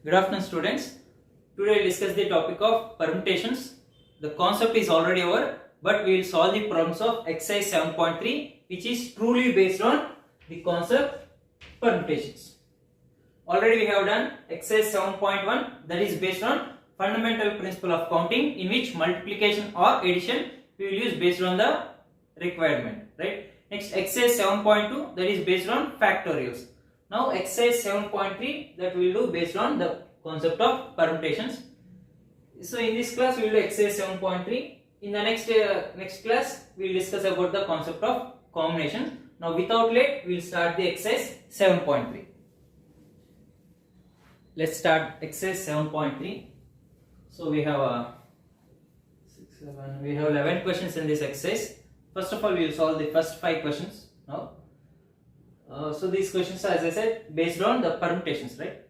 Good afternoon, students. Today we'll discuss the topic of permutations. The concept is already over, but we will solve the problems of exercise 7.3, which is truly based on the concept permutations. Already we have done exercise 7.1, that is based on fundamental principle of counting, in which multiplication or addition we will use based on the requirement, right? Next, exercise 7.2, that is based on factorials. Now exercise 7.3, that we will do based on the concept of permutations. So in this class we will do exercise 7.3. In the next class we will discuss about the concept of combination. Now without late we will start the exercise 7.3. Let's start exercise 7.3. So we have 11 questions in this exercise. First of all, we will solve the first 5 questions now. So these questions are, as I said, based on the permutations, right?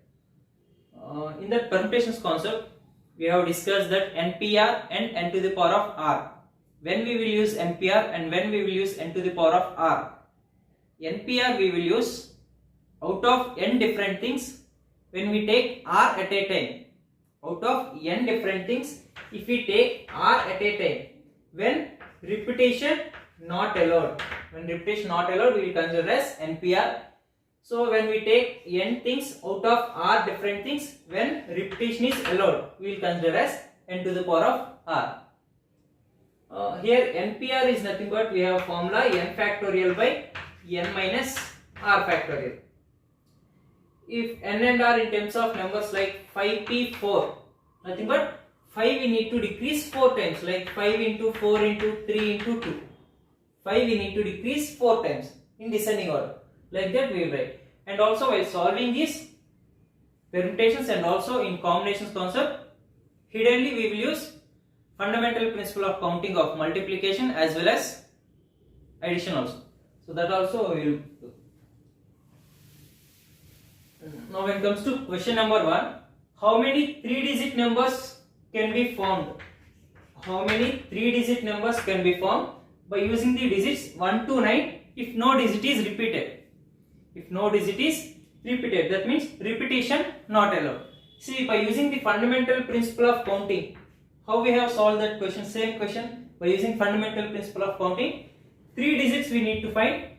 In that permutations concept, we have discussed that NPR and n to the power of r. When we will use NPR and when we will use n to the power of r. NPR we will use out of n different things when we take r at a time. Out of n different things, if we take r at a time, when repetition not allowed. When repetition not allowed, we will consider as NPR. So when we take n things out of r different things, when repetition is allowed, we will consider as n to the power of r. Here NPR is nothing but we have formula n factorial by n minus r factorial. If n and r in terms of numbers like 5p4, nothing but 5 we need to decrease 4 times, like 5 into 4 into 3 into 2. 5 we need to decrease 4 times in descending order. Like that we will write. And also while solving these permutations and also in combinations concept, hiddenly we will use fundamental principle of counting of multiplication as well as addition also. So that also we will do. Now when it comes to question number 1, how many 3-digit numbers can be formed? How many 3-digit numbers can be formed by using the digits 1 to 9 if no digit is repeated? If no digit is repeated, that means repetition not allowed. See, by using the fundamental principle of counting, how we have solved that question? Same question. By using fundamental principle of counting, 3 digits we need to find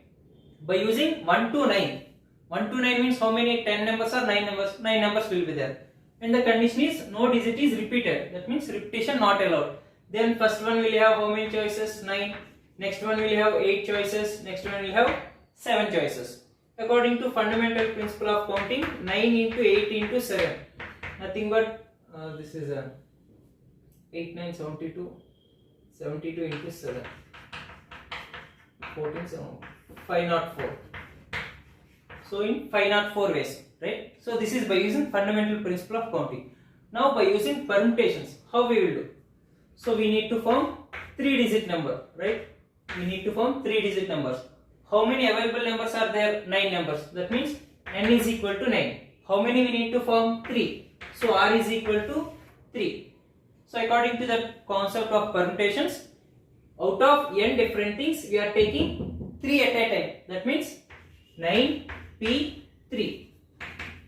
by using 1 to 9. 1 to 9 means how many 10 numbers or 9 numbers? 9 numbers will be there. And the condition is no digit is repeated. That means repetition not allowed. Then first one will have how many choices? 9. Next one will have 8 choices. Next one will have 7 choices. According to fundamental principle of counting, 9 into 8 into 7. Nothing but this is 8, 9, 72. 72 into 7. 14, 7, 504. So in 504 ways, right? So this is by using fundamental principle of counting. Now by using permutations, how we will do? So we need to form 3-digit number, right? We need to form 3-digit numbers. How many available numbers are there? 9 numbers. That means n is equal to 9. How many we need to form? 3. So r is equal to 3. So according to the concept of permutations, out of n different things, we are taking 3 at a time. That means 9p3.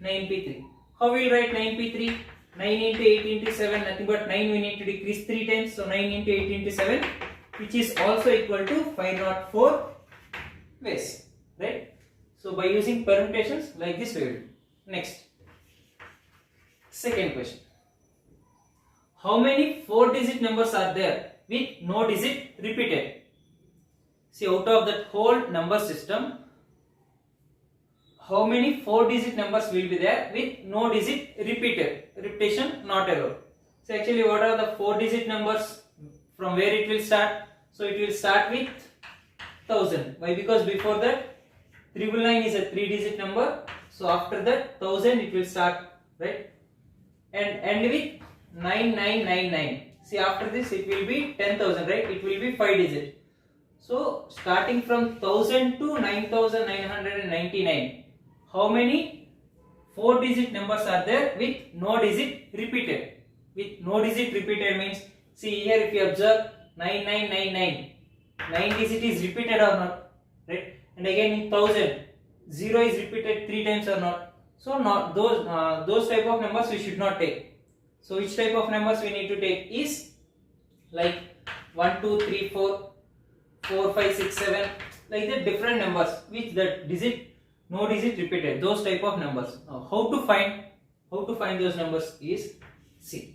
9p3. How we will write 9p3? 9 into 8 into 7, nothing but 9 we need to decrease 3 times. So 9 into 8 into 7, which is also equal to 504 ways, right? So by using permutations like this we will do. Next, second question. How many 4-digit numbers are there with no digit repeated? See, out of that whole number system, how many 4-digit numbers will be there with no digit repeated? Repetition not allowed. So actually what are the 4-digit numbers? From where it will start? So it will start with 1000. Why? Because before that 999 is a 3-digit number. So after that 1000 it will start, right? And end with 9999. See, after this it will be 10,000, right? It will be 5-digit. So starting from 1000 to 9999, how many 4-digit numbers are there with no digit repeated? With no digit repeated means, see here if you observe 9999, 9 digit is repeated or not, right? And again in 1000, 0 is repeated 3 times or not, So not those type of numbers we should not take. So which type of numbers we need to take is like 1, 2, 3, 4, 4, 5, 6, 7, like the different numbers which the digit, no digit repeated, those type of numbers. Now how to find those numbers is, see,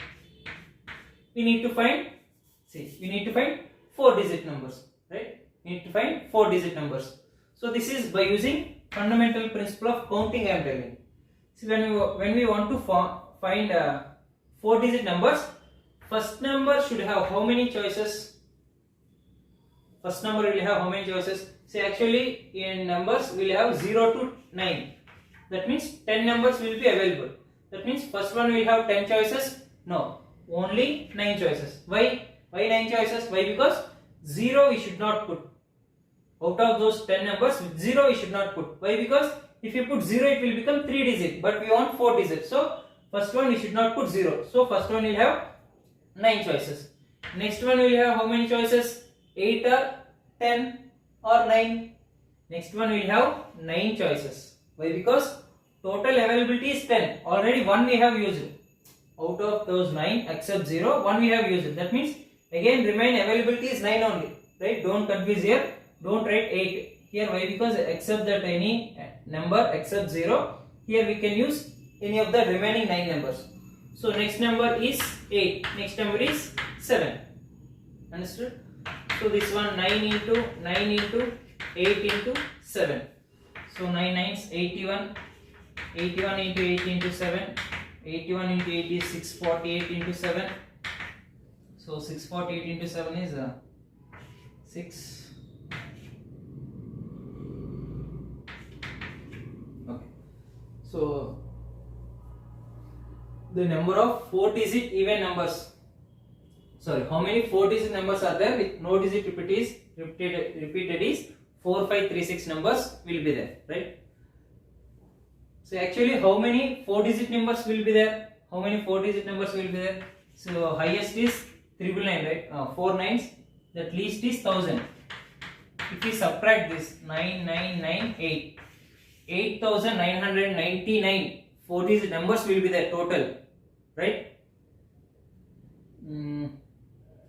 we need to find 4 digit numbers, right? We need to find 4 digit numbers. So this is by using fundamental principle of counting I am telling. See, when we want to find 4 digit numbers, first number should have how many choices? First number will have how many choices? See, actually in numbers we will have 0 to 9. That means 10 numbers will be available. That means first one will have 10 choices? No, only 9 choices. Why 9 choices? Why? Because 0 we should not put. Out of those 10 numbers, 0 we should not put. Why? Because if you put 0, it will become 3 digit, but we want 4 digits. So first one we should not put 0. So first one will have 9 choices. Next one will have how many choices? 8 or 10 or 9. Next one will have 9 choices. Why? Because total availability is 10. Already 1 we have used. Out of those 9 except 0, 1 we have used. That means again remain availability is 9 only. Right? Don't confuse here. Don't write 8 here. Why? Because except that any number except 0, here we can use any of the remaining 9 numbers. So next number is 8. Next number is 7. Understood? So this one 9 into 8 into 7. So 9 9s 81. 81 into 8 into 7. 81 into 8 is 648 into 7. So 648 into 7 is 6. Okay. So the number of 4 digit even numbers. Sorry, how many 4 digit numbers are there with no digit repeated is 4, 5, 3, 6 numbers will be there, right? So actually how many 4 digit numbers will be there? How many 4 digit numbers will be there? So highest is 999, right? 4 nines, that least is 1000. If we subtract this 9998, 8999 4 digit numbers will be there total, right?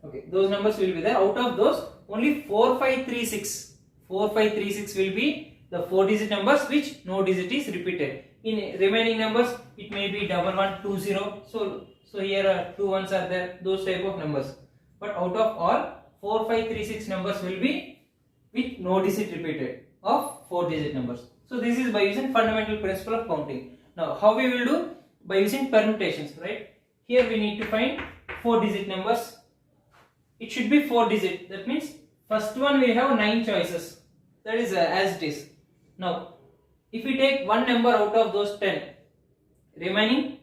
Okay, those numbers will be there. Out of those, only 4536 will be the 4 digit numbers which no digit is repeated. In remaining numbers, it may be 1120. So here 2 ones are there. Those type of numbers. But out of all, 4536 numbers will be with no digit repeated of 4 digit numbers. So this is by using fundamental principle of counting. Now how we will do? By using permutations, right? Here we need to find 4 digit numbers. It should be 4 digit. That means first one we have 9 choices. That is as it is. Now if we take one number out of those 10, remaining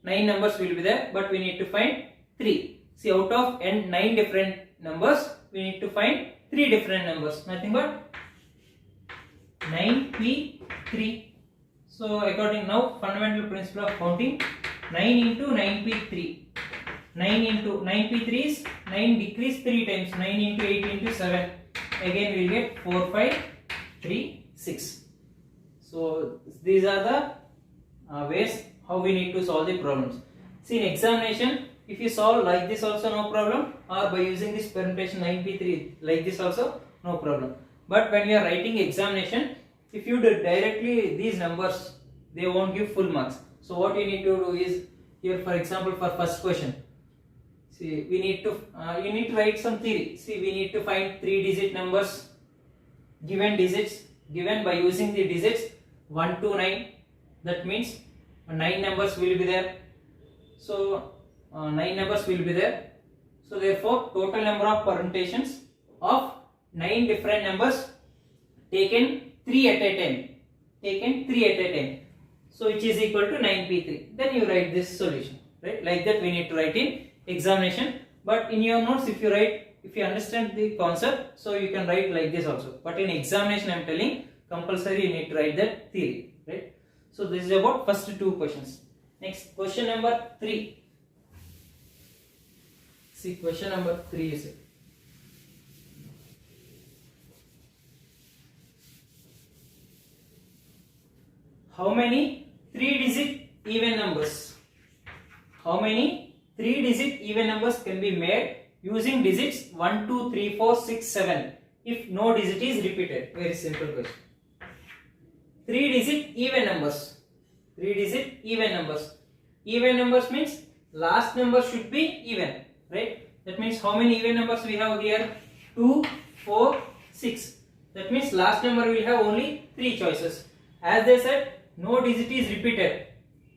9 numbers will be there, but we need to find 3. See, out of 9 different numbers, we need to find 3 different numbers. Nothing but 9p3. So according now fundamental principle of counting, 9 into 9p3. 9 into 9p3 is 9 decrease 3 times. 9 into 8 into 7. Again we will get 4, 5, 3, 6. So these are the ways how we need to solve the problems. See, in examination, if you solve like this also no problem, or by using this permutation 9p3 like this also no problem. But when you are writing examination, if you do directly these numbers, they won't give full marks. So what you need to do is, here for example for first question, see, we need to you need to write some theory. See, we need to find 3 digit numbers, given digits, given by using the digits 1 to 9. That means 9 numbers will be there. So 9 numbers will be there. So therefore total number of permutations of 9 different numbers taken 3 at a time. So which is equal to 9p3. Then you write this solution, right? Like that we need to write in examination. But in your notes, if you understand the concept, so you can write like this also. But in examination I am telling, compulsory you need to write that theory, right? So this is about first 2 questions. Next, question number 3. See, question number 3 is how many 3-digit even numbers? How many 3-digit even numbers can be made using digits 1, 2, 3, 4, 6, 7 if no digit is repeated? Very simple question. 3-digit even numbers. 3-digit even numbers. Even numbers means last number should be even, right? That means how many even numbers we have here? 2, 4, 6. That means last number will have only 3 choices. As they said, no digit is repeated.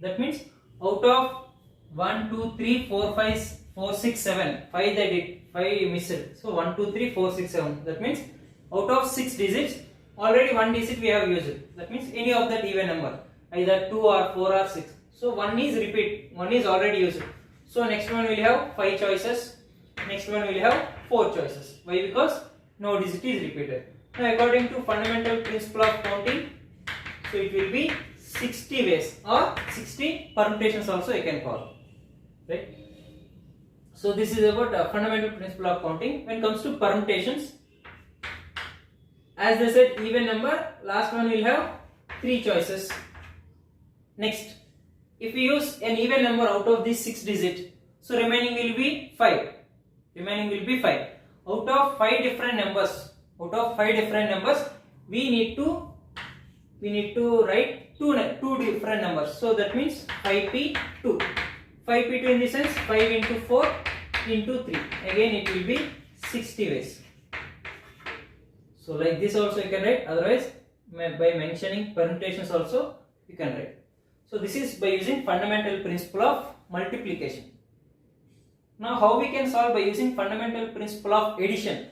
That means out of 1, 2, 3, 4, 5, 4, 6, 7. 5 they did. 5 missed. So 1, 2, 3, 4, 6, 7. That means out of 6 digits, already 1 digit we have used. That means any of that even number. Either 2 or 4 or 6. So 1 is repeat. 1 is already used. So next one will have 5 choices. Next one will have 4 choices. Why? Because no digit is repeated. Now according to fundamental principle of counting, so it will be 60 ways or 60 permutations also you can call, right? So this is about fundamental principle of counting. When it comes to permutations, as they said, even number, last one will have 3 choices. Next, if we use an even number out of this 6 digit, so remaining will be 5. Remaining will be 5. Out of 5 different numbers, we need to write two different numbers. So that means 5p2. 5p2 in the sense 5 into 4 into 3. Again it will be 60 ways. So like this also you can write. Otherwise, by mentioning permutations also you can write. So this is by using fundamental principle of multiplication. Now how we can solve by using fundamental principle of addition?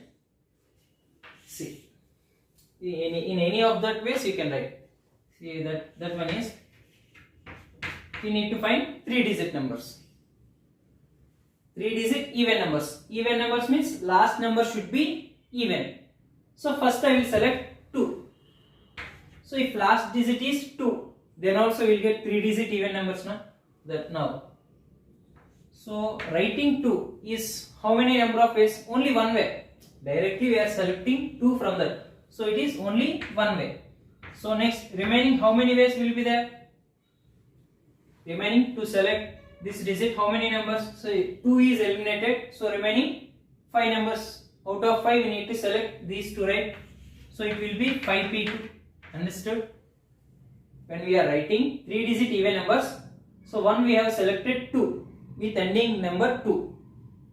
See, in any of that ways you can write. See that one is, you need to find 3-digit numbers. 3-digit even numbers. Even numbers means last number should be even. So first I will select 2. So if last digit is 2, then also we will get 3-digit even numbers now. So writing 2 is how many number of ways? Only one way. Directly we are selecting 2 from that. So it is only one way. So next, remaining how many ways will be there? Remaining to select this digit, how many numbers? So 2 is eliminated. So remaining 5 numbers. Out of 5 we need to select these 2, right? So it will be 5p2. Understood? When we are writing 3-digit even numbers, so one we have selected 2 with ending number 2.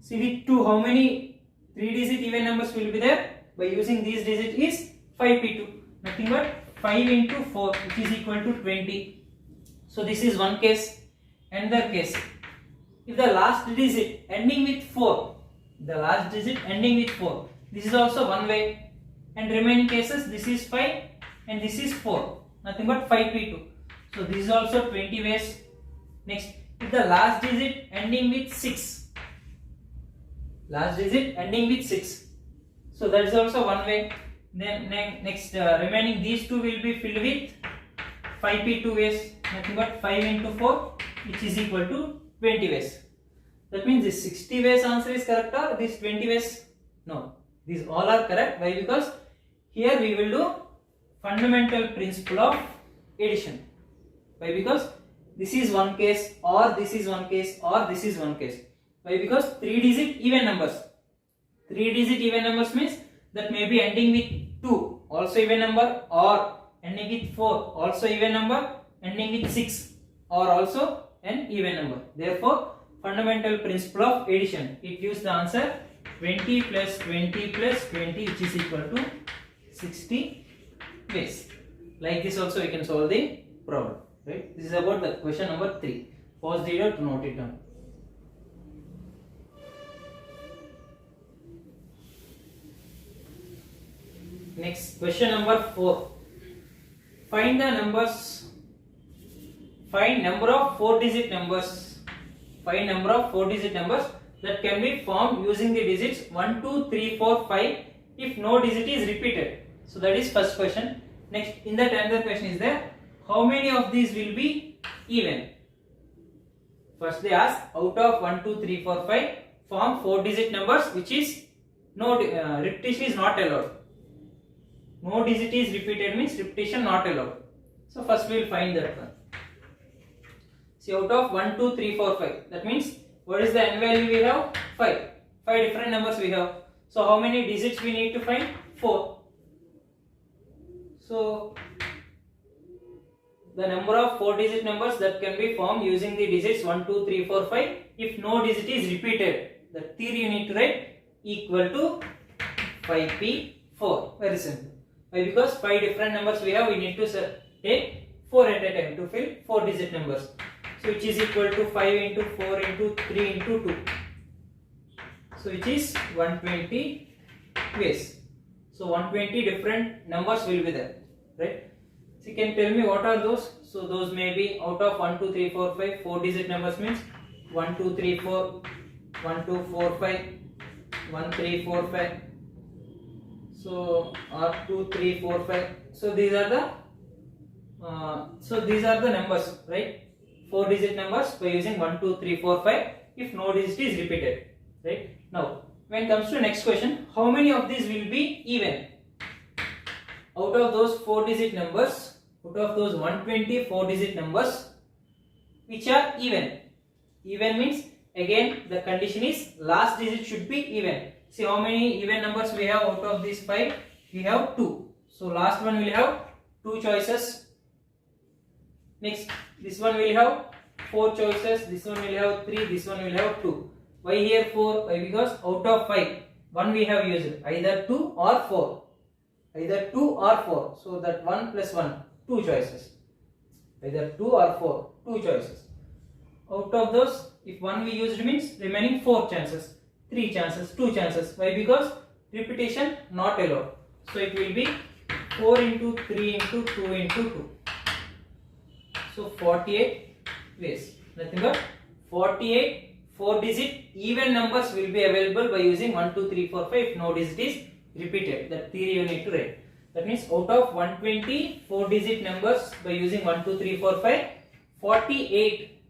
See with 2 how many 3-digit even numbers will be there? By using these digits is 5p2. Nothing but 5 into 4, which is equal to 20. So this is one case. Another case, if the last digit ending with 4, this is also one way. And remaining cases, this is 5 and this is 4. Nothing but 5p2. So this is also 20 ways. Next, if the last digit ending with 6, so that is also one way. Then next, remaining these 2 will be filled with 5p2 ways. Nothing but 5 into 4, which is equal to 20 ways. That means this 60 ways answer is correct or this 20 ways? No, these all are correct. Why? Because here we will do fundamental principle of addition. Why? Because this is one case, or this is one case, or this is one case. Why? Because 3-digit even numbers. 3-digit even numbers means that may be ending with 2, also even number, or ending with 4, also even number, ending with 6, or also an even number. Therefore, fundamental principle of addition, it gives the answer 20 plus 20 plus 20, which is equal to 60 ways. Like this also we can solve the problem, right? This is about the question number 3. Pause the video to note it down. Next, question number 4. Find the numbers. Find number of 4-digit numbers. Find number of 4-digit numbers that can be formed using the digits 1, 2, 3, 4, 5 if no digit is repeated. So that is first question. Next, in that another question is there, how many of these will be even? First they ask, out of 1, 2, 3, 4, 5, form 4-digit numbers which is no repetition is not allowed. No digit is repeated means repetition not allowed. So first we will find that one. See, out of 1, 2, 3, 4, 5. That means what is the n value we have? 5. 5 different numbers we have. So how many digits we need to find? 4. So the number of 4-digit numbers that can be formed using the digits 1, 2, 3, 4, 5. If no digit is repeated, the theory you need to write equal to 5p4. Very simple. Why? Because 5 different numbers we have, we need to take 4 at a time to fill 4-digit numbers. So which is equal to 5 into 4 into 3 into 2. So which is 120 ways. So 120 different numbers will be there, right? So you can tell me what are those? So those may be out of 1, 2, 3, 4, 5, 4-digit numbers means 1, 2, 3, 4, 1, 2, 4, 5, 1, 3, 4, 5. So or 2, 3, 4, 5. So these are the numbers, right? 4-digit numbers by using 1, 2, 3, 4, 5 if no digit is repeated, right? Now when it comes to next question, how many of these will be even? Out of those 4-digit numbers, out of those 120 4-digit numbers, which are even? Even means again the condition is last digit should be even. See how many even numbers we have out of these 5? We have 2. So last one will have 2 choices. Next, this one will have 4 choices. This one will have 3. This one will have 2. Why here 4? Why? Because out of 5, 1 we have used either 2 or 4. Either 2 or 4. So that 1 plus 1, 2 choices. Either 2 or 4, 2 choices. Out of those, if 1 we used means remaining 4 chances, 3 chances, 2 chances. Why? Because repetition not allowed. So it will be 4 into 3 into 2 into 2. So 48 ways. Nothing but 48 4-digit even numbers will be available by using 1, 2, 3, 4, 5 if no digit is repeated. That theory you need to write. That means out of 120 4-digit numbers by using 1, 2, 3, 4, 5, 48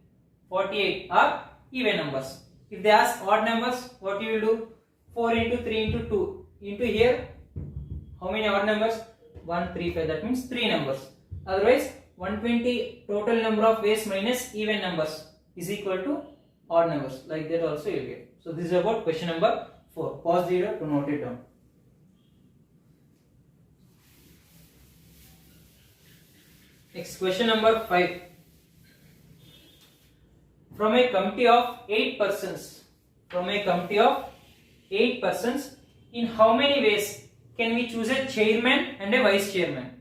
are even numbers. If they ask odd numbers, what you will do? 4 into 3 into 2 into here. How many odd numbers? 1, 3, 5. That means 3 numbers. Otherwise 120 total number of ways minus even numbers is equal to odd numbers. Like that also you will get. So this is about question number 4. Pause the video to note it down. Next, question number 5. From a committee of 8 persons, in how many ways can we choose a chairman and a vice chairman?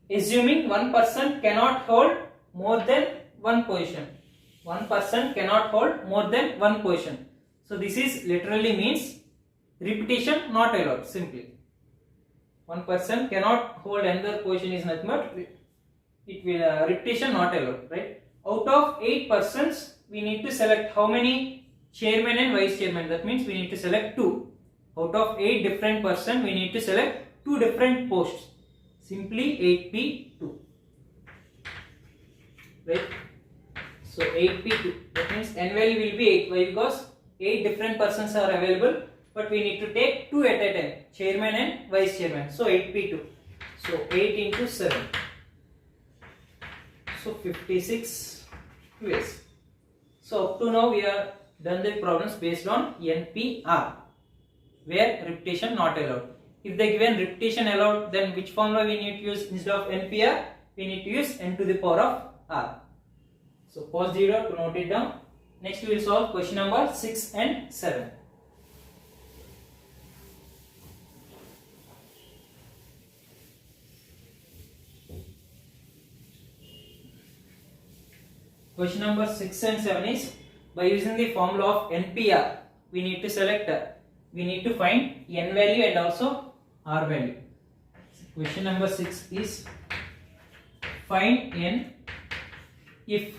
Assuming one person cannot hold more than one position. One person cannot hold more than one position. So this is literally means repetition not allowed, simply. One person cannot hold another position is nothing but it will repetition not allowed, right? Out of 8 persons, we need to select how many chairman and vice chairman. That means we need to select 2. Out of 8 different persons, we need to select 2 different posts. Simply 8p2, right? So 8p2. That means n value will be 8. Why? Because 8 different persons are available, but we need to take 2 at a time, chairman and vice chairman. So 8p2. So 8 into 7. So 56 ways. So up to now we have done the problems based on NPR, where repetition not allowed. If they given repetition allowed, then which formula we need to use instead of NPR? We need to use n to the power of r. So pause the video to note it down. Next we will solve question number 6 and 7. Question number 6 and 7 is, by using the formula of NPR, we need to select, we need to find n value and also r value. Question number 6 is, find n if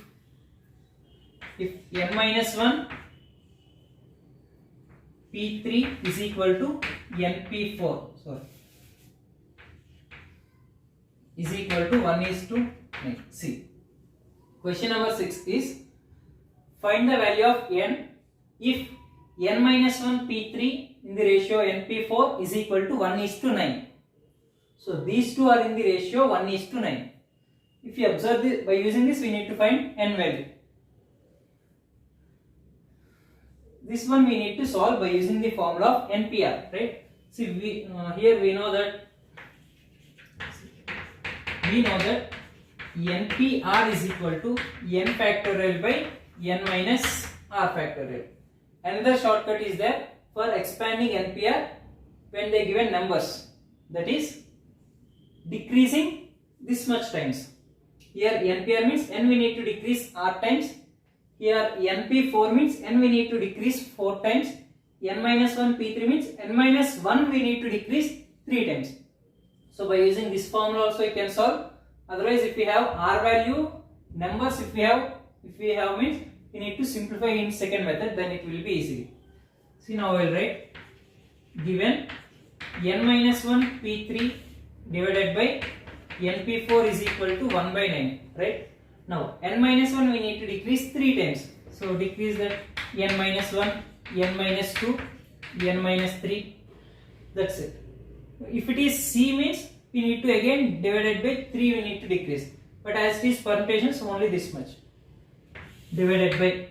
n minus 1 p3 is equal to np4, is equal to 1:9. See. Question number 6 is, find the value of n if n minus 1 p3 in the ratio np4 is equal to 1:9. So these two are in the ratio 1:9. If if you observe this, by using this we need to find n value. This one we need to solve by using the formula of NPR, right? See, here we know that NPR is equal to n factorial by n minus r factorial. Another shortcut is there for expanding NPR when they given numbers, that is decreasing this much times. Here NPR means n we need to decrease r times. Here NP4 means n we need to decrease 4 times. N minus 1 P3 means n minus 1 we need to decrease 3 times. So by using this formula also you can solve. Otherwise, if we have r value numbers, if we have means you need to simplify in second method, then it will be easy. See, now I will write given n minus 1 P3 divided by NP4 is equal to 1 by 9, right? Now n minus 1 we need to decrease 3 times. So decrease that n minus 1, n minus 2, n minus 3. That's it. If it is C means we need to again divided by 3 we need to decrease. But as it is permutations, only this much. Divided by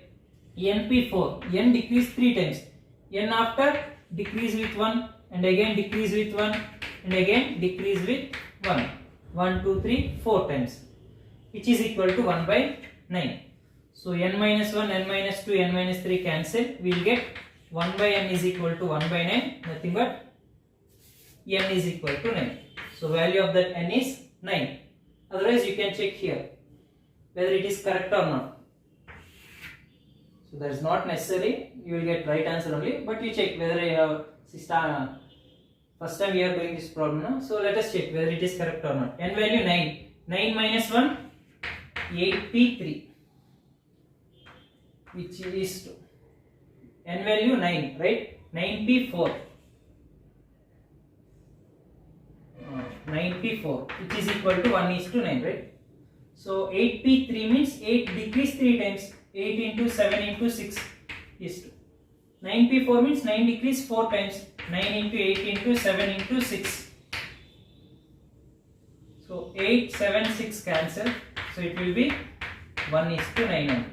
NP4, n decrease 3 times. N after decrease with 1 and again decrease with 1 and again decrease with 1. 1, 2, 3, 4 times, which is equal to 1 by 9. So n minus 1, n minus 2, n minus 3 cancel. We will get 1 by n is equal to 1 by 9, nothing but n is equal to 9. So value of that n is 9. Otherwise you can check here whether it is correct or not. So that is not necessary, you will get right answer only, but you check whether you have first time we are doing this problem now. So let us check whether it is correct or not. N value 9. 9 minus 1, 8P3, which is 2. N value 9, right? 9P4. 9P4, which is equal to 1 is to 9, right? So 8P3 means 8 decrease 3 times. 8 into 7 into 6 is 2. 9P4 means 9 decrease 4 times. 9 into 8 into 7 into 6. So 8, 7, 6 cancel. So it will be 1 is to 9 only.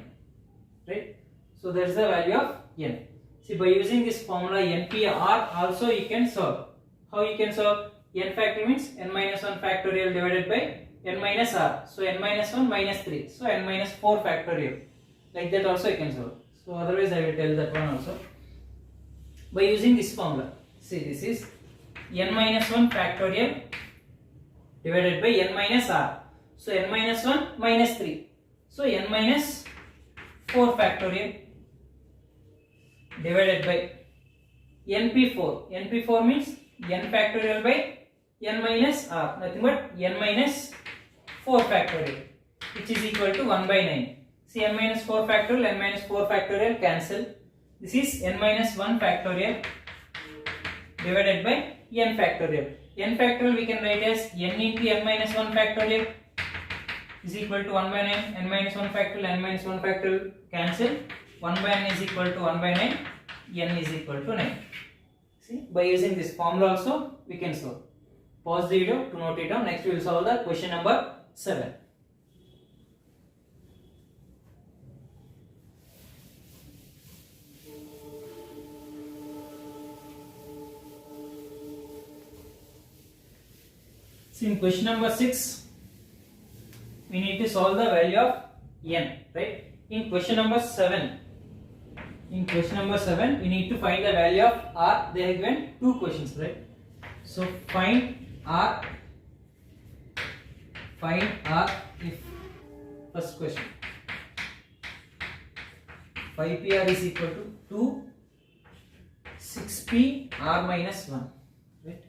Right? So that is the value of n. See, by using this formula NPR also you can solve. How you can solve? N factor means n minus 1 factorial divided by n minus r. So n minus 1 minus 3. So n minus 4 factorial. Like that also you can solve. So otherwise I will tell that one also. By using this formula. See, this is n minus 1 factorial divided by n minus r. So n minus 1 minus 3. So n minus 4 factorial divided by NP4. NP4 means n factorial by n minus r. Nothing but n minus 4 factorial, which is equal to 1 by 9. See, n minus 4 factorial cancel. This is n minus 1 factorial divided by n factorial. N factorial we can write as n into n minus 1 factorial is equal to 1 by 9. N minus 1 factorial cancel. 1 by n is equal to 1 by 9. N is equal to 9. See, by using this formula also we can solve. Pause the video to note it down. Next we will solve the question number 7. See, in question number 6, we need to solve the value of n, right? In question number 7, we need to find the value of r. They have given 2 questions, right? So find r if first question 5pr is equal to 2 6p r minus 1, right?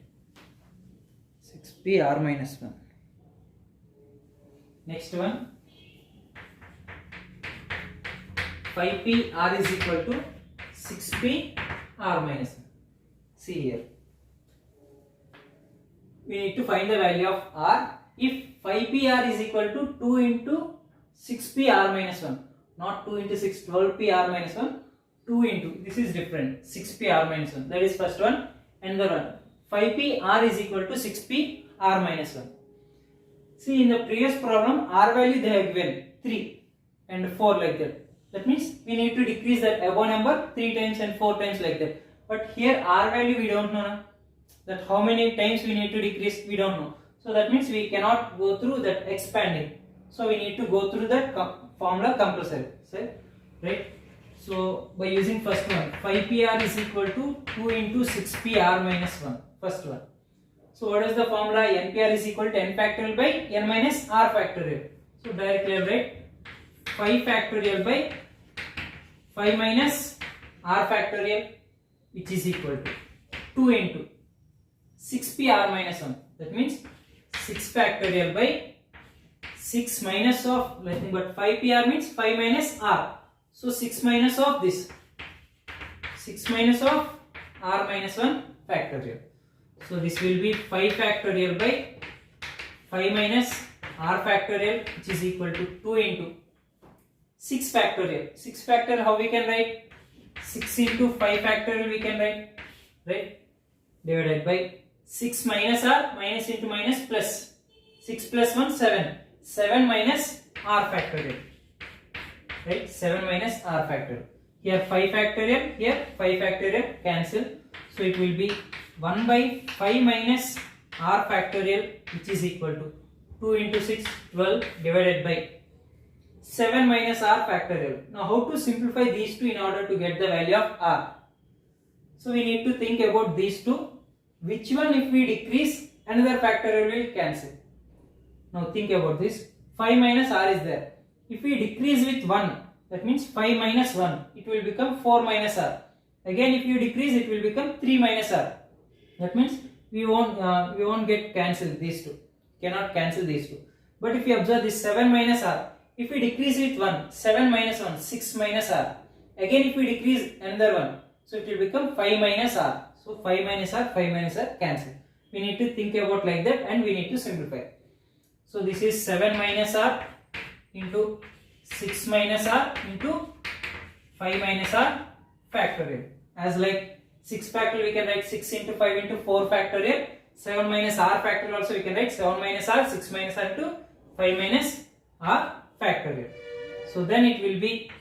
6p r minus 1. Next one, 5p r is equal to 6p r minus 1. See here, we need to find the value of r if 5p r is equal to 2 into 6p r minus 1, not 2 into 6, 12p r minus 1, 2 into, this is different, 6p r minus 1, that is first one. And the one, 5p r is equal to 6p r minus 1. See, in the previous problem, R value they have given 3 and 4 like that. That means we need to decrease that above number 3 times and 4 times like that. But here R value we don't know na? That how many times we need to decrease we don't know. So that means we cannot go through that expanding. So we need to go through that formula compulsory. Right? So by using first one, 5pr is equal to 2 into 6pr minus 1. First one. So what is the formula? npr is equal to n factorial by n minus r factorial. So directly I'll write 5 factorial by 5 minus r factorial, which is equal to 2 into 6pr minus 1. That means 6 factorial by 6 minus of nothing but 5pr means 5 minus r. So 6 minus of this, 6 minus of r minus 1 factorial. So this will be 5 factorial by 5 minus r factorial, which is equal to 2 into 6 factorial. 6 factorial how we can write? 6 into 5 factorial we can write, right? Divided by 6 minus r, minus into minus plus. 6 plus 1, 7. 7 minus r factorial. Right? 7 minus r factorial. Here 5 factorial, here 5 factorial cancel. So it will be 1 by 5 minus r factorial, which is equal to 2 into 6, 12 divided by 7 minus r factorial. Now how to simplify these two in order to get the value of r? So we need to think about these two. Which one if we decrease, another factorial will cancel. Now think about this. 5 minus r is there. If we decrease with 1, that means 5 minus 1, it will become 4 minus r. Again if you decrease, it will become 3 minus r. That means we won't get cancelled these two. Cannot cancel these two. But if you observe this 7 minus r, if we decrease with 1, 7 minus 1, 6 minus r. Again if we decrease another one, so it will become 5 minus r. So 5 minus r cancel. We need to think about like that and we need to simplify. So this is 7 minus r into 6 minus r into 5 minus r factorial. As like 6 factorial we can write 6 into 5 into 4 factorial. 7 minus r factorial also we can write 7 minus r, 6 minus r into 5 minus r factorial. So then it will be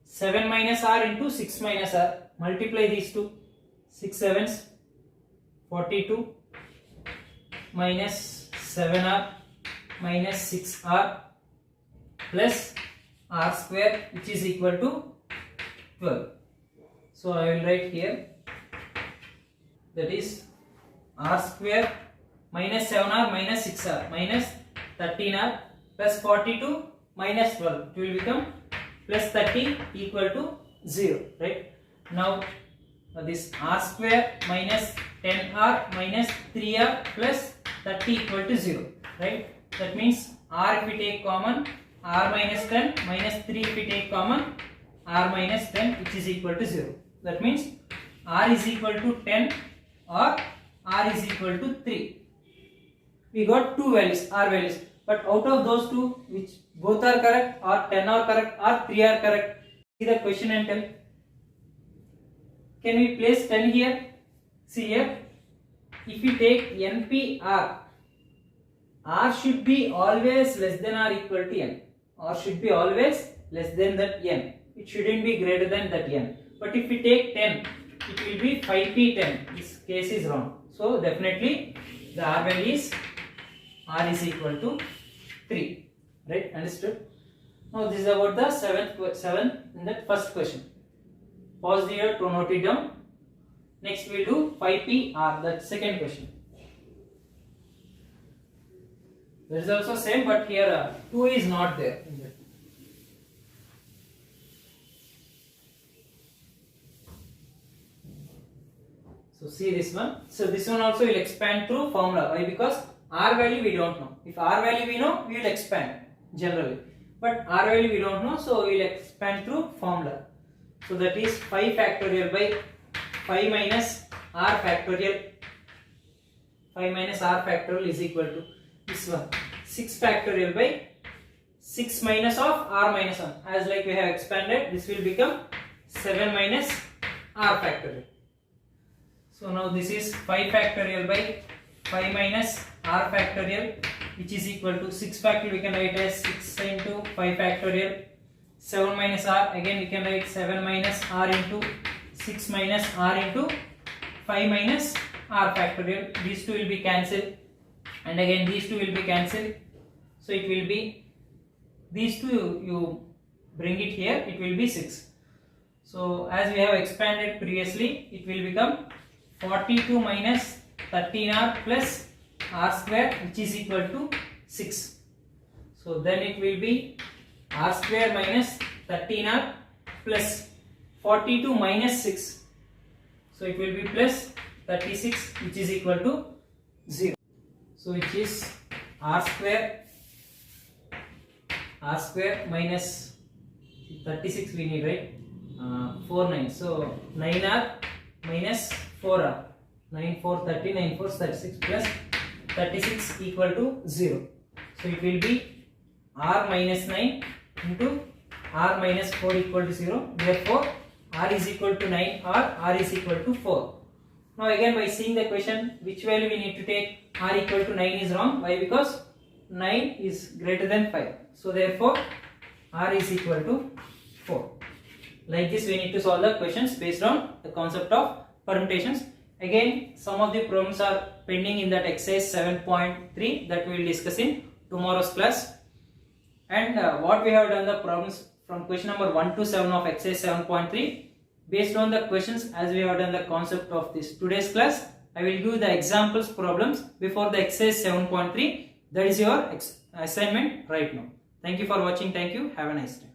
7 minus r into 6 minus r. Multiply these two. 6 sevens 42 minus 7r minus 6r plus r square, which is equal to 12. So I will write here, that is r square minus 7r minus 6r minus 13r plus 42 minus 12. It will become plus 30 equal to 0. Right? Now this r square minus 10r minus 3r plus 30 equal to 0. Right? That means r if we take common, r minus 10 minus 3 if we take common, r minus 10, which is equal to 0. That means r is equal to 10 or r is equal to 3. We got two values, r values, but out of those two, which both are correct, or 10 are correct, or 3 are correct? See the question and tell. Can we place 10 here? See here, if we take NPR, R should be always less than or equal to N. R should be always less than that N. It shouldn't be greater than that N. But if we take 10, it will be 5p10. This case is wrong. So definitely the R value is R is equal to 3. Right? Understood? Now this is about the seventh in that first question. Pause here to note it down. Next we will do 5pr, that second question. There is also same, but here 2 is not there. So see this one. So this one also will expand through formula. Why? Because R value we don't know. If R value we know, we will expand generally. But R value we don't know, so we will expand through formula. So that is 5 factorial by 5 minus r factorial. 5 minus r factorial is equal to this one. 6 factorial by 6 minus of r minus 1. As like we have expanded, this will become 7 minus r factorial. So now this is 5 factorial by 5 minus r factorial, which is equal to 6 factorial, we can write as 6 into 5 factorial. 7 minus r, again we can write 7 minus r into 6 minus r into 5 minus r factorial. These two will be cancelled, and again these two will be cancelled. So it will be, these two you bring it here, it will be 6. So as we have expanded previously, it will become 42 minus 13r plus r square, which is equal to 6. So then it will be r square minus 13r plus 42 minus 6. So it will be plus 36, which is equal to 0. So which is r square minus 36 we need, right? 4 9. So 9r minus 4r. 9 4 30, 9 4 36 plus 36 equal to 0. So it will be r minus 9 into r minus 4 equal to 0. Therefore r is equal to 9 or r is equal to 4. Now again, by seeing the question, which value we need to take? R equal to 9 is wrong. Why? Because 9 is greater than 5. So therefore r is equal to 4. Like this we need to solve the questions based on the concept of permutations. Again, some of the problems are pending in that exercise 7.3 that we will discuss in tomorrow's class. And what we have done, the problems from question number 1 to 7 of exercise 7.3, based on the questions as we have done the concept of this today's class, I will give the examples problems before the exercise 7.3. That is your assignment right now. Thank you for watching. Thank you. Have a nice day.